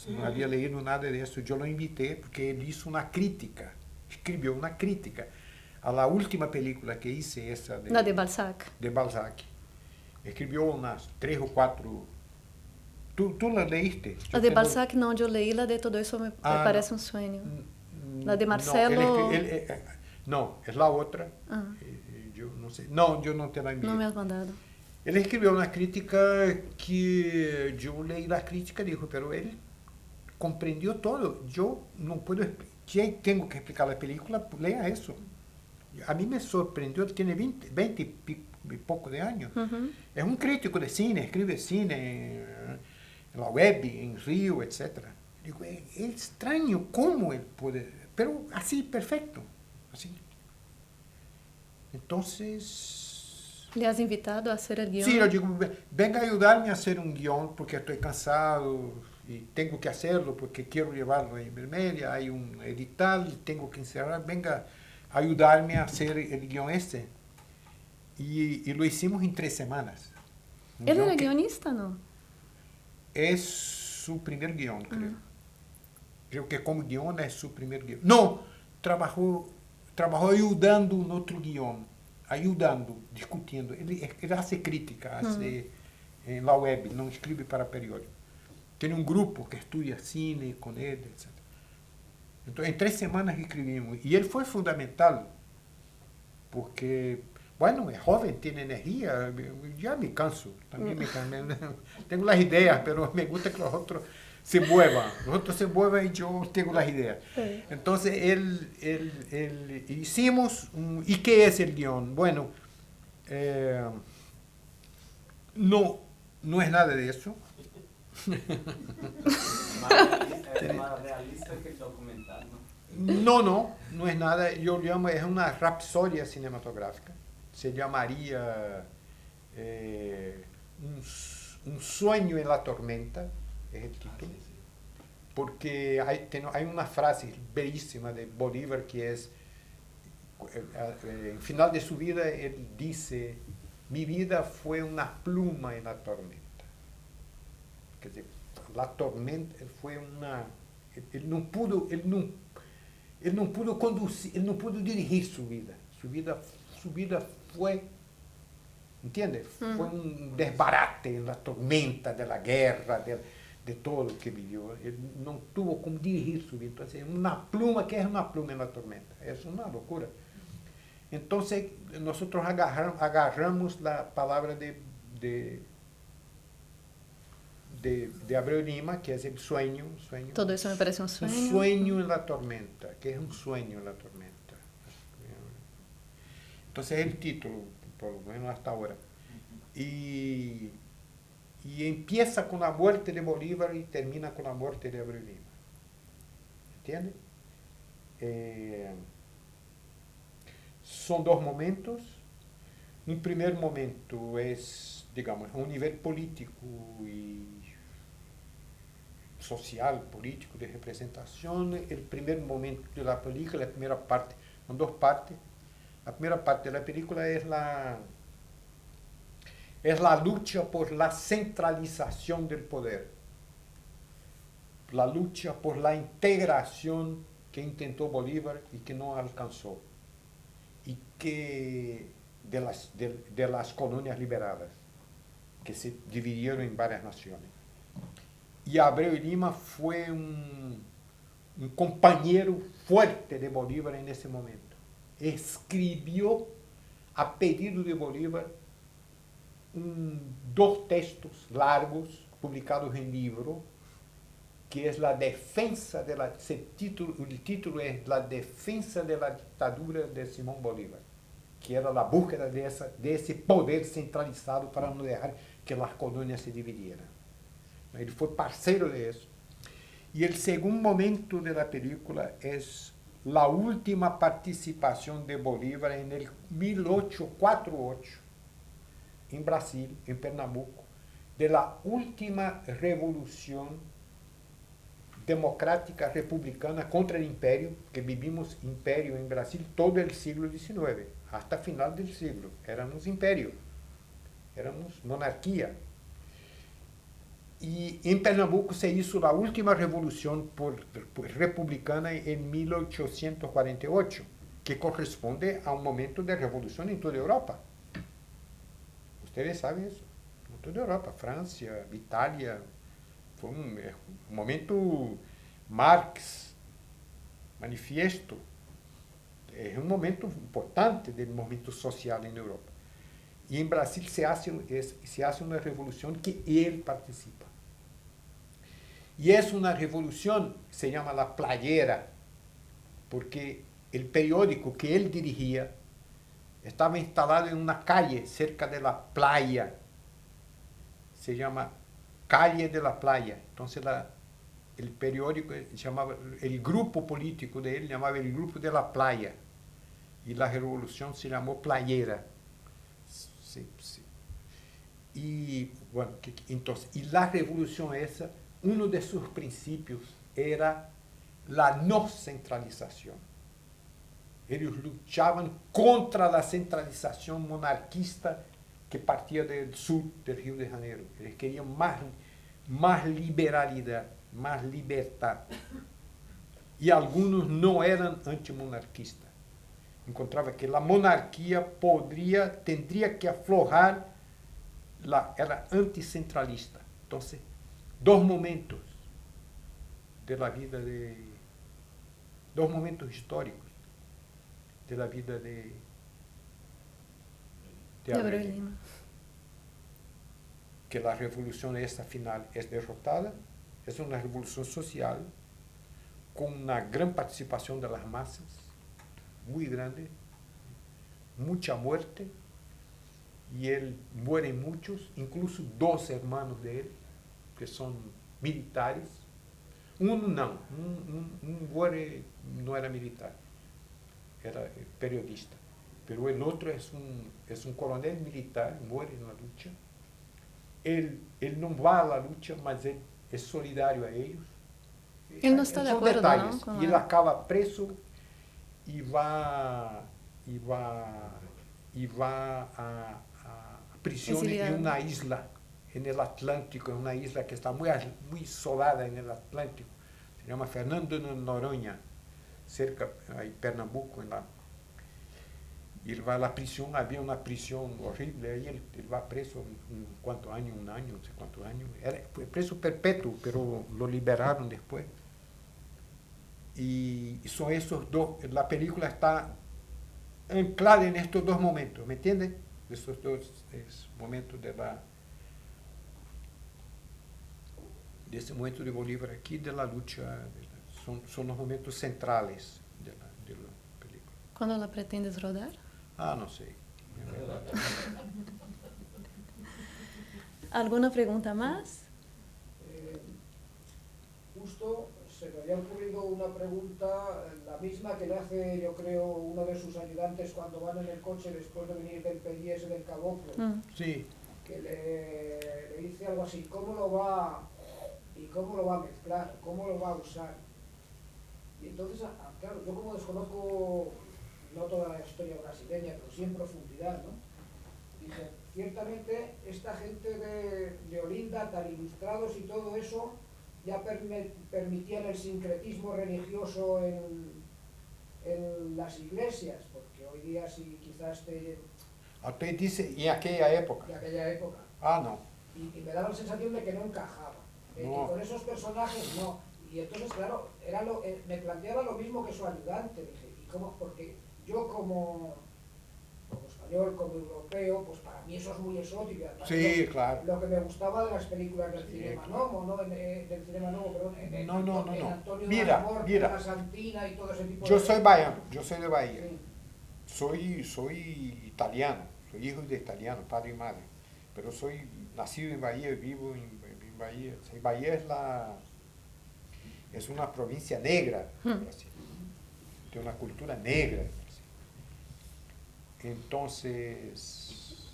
no había leído nada de eso. Yo lo invité porque él hizo una crítica, escribió una crítica a la última película que hice, esa La de Balzac. de Balzac. Escribió unas 3 o 4. ¿Tú la leíste? La de Balzac no, yo leí la de Todo eso me parece un sueño. La de Marcelo... No, es la otra. Yo no sé. No, yo no te la envié. No me has mandado. Él escribió una crítica que yo leí la crítica y dijo, pero él comprendió todo. Yo no puedo, si tengo que explicar la película, lea eso. A mí me sorprendió, tiene 20 y poco de años. Es un crítico de cine, escribe cine en la web, en Río, etc. Digo, es extraño cómo él puede, pero así, perfecto, así. Entonces... ¿Le has invitado a hacer el guión? Sí, yo digo, venga a ayudarme a hacer un guión porque estoy cansado y tengo que hacerlo porque quiero llevarlo a Ibermedia, hay un edital y tengo que encerrar, venga a ayudarme a hacer el guión este. Y lo hicimos en 3 semanas. ¿Él era guionista, no? Es su primer guión, creo. Creo que como guión es su primer guión. No, trabajó ayudando en otro guión, ayudando, discutiendo. Él hace crítica, en la web, no escribe para periódico. Tiene un grupo que estudia cine con él, etc. Entonces, en 3 semanas escribimos. Y él fue fundamental, porque, bueno, es joven, tiene energía, ya me canso, también me canso. Tengo las ideas, pero me gusta que los otros se muevan. Los otros se muevan y yo tengo las ideas. Sí. Entonces, hicimos, ¿y qué es el guión? Bueno, no es nada de eso. Es más realista que el documental, ¿no? No es nada. Yo llamo, es una rapsodia cinematográfica. Se llamaría Un sueño en la tormenta, es el título, porque hay una frase bellísima de Bolívar que es, en final de su vida, él dice, mi vida fue una pluma en la tormenta. Quer dizer, la tormenta fue una... Él no pudo conducir, él no pudo dirigir su vida. Su vida fue, ¿entiendes? Fue un desbarate en la tormenta de la guerra, de todo lo que vivió. Él no tuvo como dirigir su vida. Entonces, una pluma, ¿qué es una pluma en la tormenta? Es una locura. Entonces, nosotros agarramos la palabra de Abreu Lima, que es el sueño. Todo eso me parece un sueño. Un sueño en la tormenta, que es un sueño en la tormenta. Entonces es el título, por lo menos hasta ahora. Y empieza con la muerte de Bolívar y termina con la muerte de Abreu Lima. ¿Entiende? Son dos momentos. Un primer momento es, digamos, a un nivel político y social, político, de representación. El primer momento de la película, la primera parte, son dos partes. La primera parte de la película es la lucha por la centralización del poder, la lucha por la integración que intentó Bolívar y que no alcanzó, y que de las colonias liberadas, que se dividieron en varias naciones. Y Abreu Lima fue un compañero fuerte de Bolívar en ese momento. Escribió a pedido de Bolívar dos textos largos publicados en libro, que es la defensa de la... el título es La defensa de la dictadura de Simón Bolívar, que era la búsqueda de ese poder centralizado para no dejar que las colonias se dividieran. Él fue parceiro de eso. Y el segundo momento de la película es la última participación de Bolívar en el 1848, en Brasil, en Pernambuco, de la última revolución democrática republicana contra el imperio, que vivimos imperio en Brasil todo el siglo XIX, hasta final del siglo. Éramos imperio, éramos monarquía. Y en Pernambuco se hizo la última revolución republicana en 1848, que corresponde a un momento de revolución en toda Europa. Ustedes saben eso. En toda Europa, Francia, Italia. Fue un momento Marx, manifiesto. Es un momento importante del movimiento social en Europa. Y en Brasil se hace una revolución que él participa. Y es una revolución, se llama La Playera, porque el periódico que él dirigía estaba instalado en una calle cerca de la playa. Se llama Calle de la Playa. Entonces el periódico llamaba, el grupo político de él llamaba el Grupo de la Playa. Y la revolución se llamó Playera. Sí. Y bueno, entonces, y la revolución esa, uno de sus principios era la no centralización. Ellos luchaban contra la centralización monarquista que partía del sur del Río de Janeiro. Ellos querían más liberalidad, más libertad. Y algunos no eran antimonarquistas. Encontraba que la monarquía tendría que aflojar, era anticentralista. Entonces, dos momentos de la vida dos momentos históricos de la vida de Abreu Lima. Que la revolución esta final es derrotada, es una revolución social con una gran participación de las masas, muy grande, mucha muerte, y él mueren muchos, incluso dos hermanos de él, que son militares. Uno muere, no era militar, era periodista, pero el otro es un coronel militar, muere en la lucha. ele não vai à luta, mas ele é solidário a eles. Ele não está de São acordo, detalhes. não? E ele acaba preso e vai a prisión en una isla en el Atlántico, en una isla que está muy isolada en el Atlántico. Se llama Fernando de Noronha, cerca de Pernambuco. Y él va a la prisión, había una prisión horrible, ahí él va preso ¿cuántos años? Un año, no sé cuántos años. Fue preso perpetuo, pero lo liberaron después. Y son esos dos, la película está anclada en estos dos momentos, ¿me entiendes? Esos dos momentos de ese momento de Bolívar aquí, de la lucha, son los momentos centrales de la película. ¿Cuándo la pretendes rodar? Ah, no sé. ¿Alguna pregunta más? Justo se me había ocurrido una pregunta, la misma que le hace, yo creo, uno de sus ayudantes cuando van en el coche después de venir del PIS del Caboclo. Sí. Que le dice algo así, ¿cómo lo va a mezclar? ¿Cómo lo va a usar? Y entonces, claro, yo como desconozco no toda la historia brasileña, pero sí en profundidad, ¿no? Dije, ciertamente esta gente de Olinda, tan ilustrados y todo eso, ya permitían el sincretismo religioso en las iglesias, porque hoy día sí quizás Usted dice, en aquella época. En aquella época. Ah, no. Y me daba la sensación de que no encajaba. No. Y con esos personajes no. Y entonces, claro, me planteaba lo mismo que su ayudante. Dije, ¿y cómo? Porque yo como español, como europeo, pues para mí eso es muy exótico. Sí, claro. Lo que me gustaba de las películas del Cinema Novo, ¿no? Del Cinema Novo, perdón. En Antonio Mira. La Santina y todo ese tipo Yo de... soy baiano, yo soy de Bahía. Sí. Soy italiano, soy hijo de italiano, padre y madre. Pero soy nacido en Bahía, vivo en Bahía. Sí, Bahía es una provincia negra de Brasil. Tiene una cultura negra. Entonces,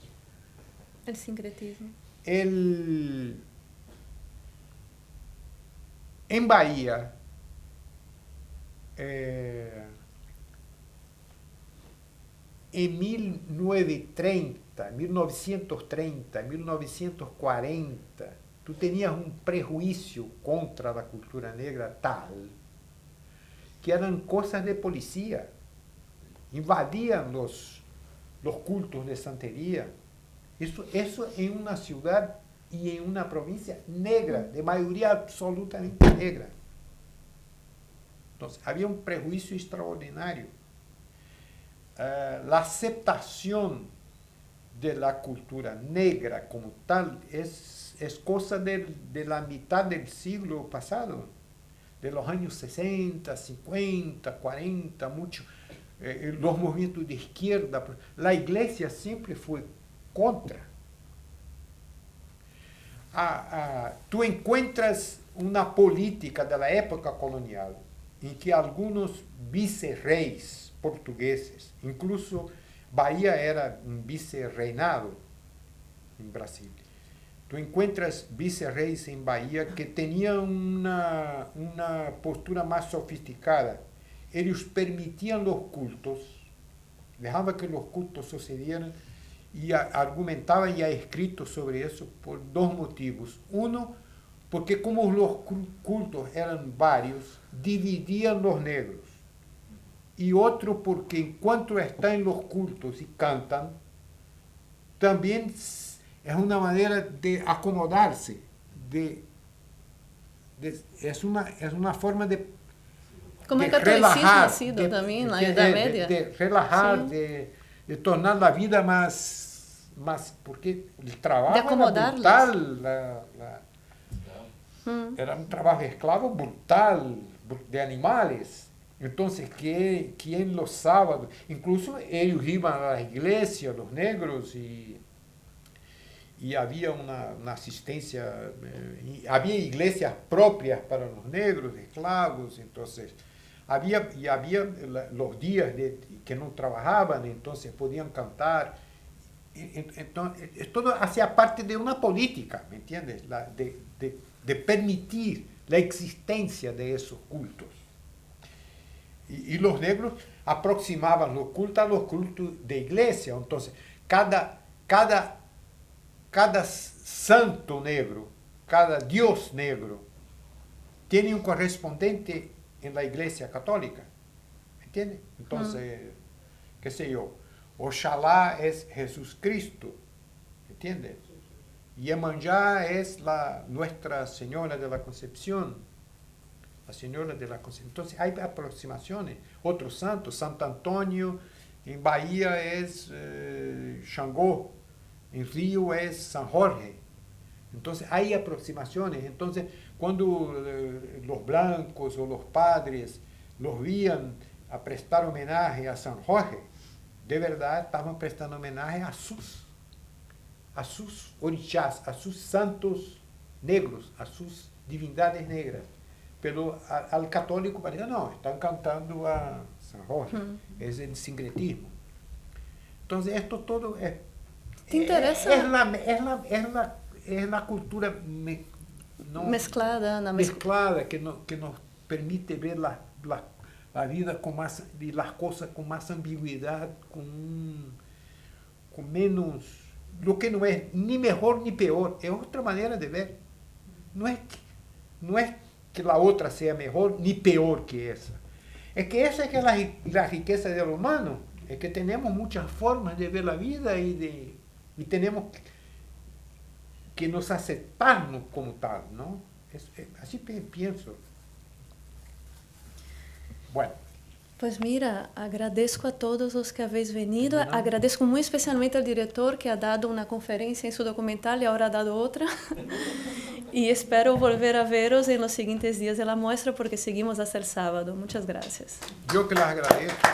El sincretismo. en Bahía, en 1930, 1940, tú tenías un prejuicio contra la cultura negra tal que eran cosas de policía. Invadían los cultos de santería. Eso en una ciudad y en una provincia negra, de mayoría absolutamente negra. Entonces, había un prejuicio extraordinario. La aceptación de la cultura negra como tal es cosa de la mitad del siglo pasado, de los años 60, 50, 40, mucho. Los movimientos de izquierda. La iglesia siempre fue contra. Tú encuentras una política de la época colonial en que algunos vicerreis portugueses, incluso Bahía era un vicerreinado en Brasil. Tú encuentras vicerreis en Bahía que tenían una postura más sofisticada. Ellos permitían los cultos, dejaban que los cultos sucedieran y argumentaban y ha escrito sobre eso por dos motivos. Uno, porque como los cultos eran varios, dividían los negros. Y otro, porque enquanto están en los cultos y cantan, también es una manera de acomodarse, es una forma de Como el catolicismo ha sido también en la Edad Media. De relajar, sí. de tornar la vida más porque el trabajo de era acomodarlos. brutal. Era un trabajo esclavo brutal, de animales. Entonces, que en los sábados, incluso ellos iban a la iglesia, los negros, y había una asistencia, había iglesias propias para los negros, esclavos, entonces había los días que no trabajaban, entonces podían cantar. Entonces, todo hacía parte de una política, ¿me entiendes? De permitir la existencia de esos cultos. Y los negros aproximaban los cultos a los cultos de iglesia. Entonces, cada santo negro, cada dios negro, tiene un correspondiente en la iglesia católica. ¿Me entiendes? Entonces, qué sé yo, Oxalá es Jesucristo. ¿Me entiendes? Iemanjá es Nuestra Señora de la Concepción. La Señora de la Concepción. Entonces hay aproximaciones. Otros santos, Santo Antonio, en Bahía es Xangô, en Río es San Jorge. Entonces hay aproximaciones. Entonces cuando los blancos o los padres los veían a prestar homenaje a San Jorge, de verdad estaban prestando homenaje a sus orixás, a sus santos negros, a sus divindades negras. Pero al católico parece, no, están cantando a San Jorge, es el sincretismo. Entonces esto todo es... ¿Te interesa? Es la cultura mezclada que nos permite ver la vida con más, y las cosas con más ambigüedad, con menos... Lo que no es ni mejor ni peor, es otra manera de ver. No es que la otra sea mejor ni peor que esa. Es que esa es que la riqueza del humano, es que tenemos muchas formas de ver la vida y tenemos que nos aceptarnos como tal, ¿no? Así pienso. Bueno. Pues mira, agradezco a todos los que habéis venido, agradezco muy especialmente al director que ha dado una conferencia en su documental y ahora ha dado otra. Y espero volver a veros en los siguientes días de la muestra porque seguimos hasta el sábado. Muchas gracias. Yo que les agradezco.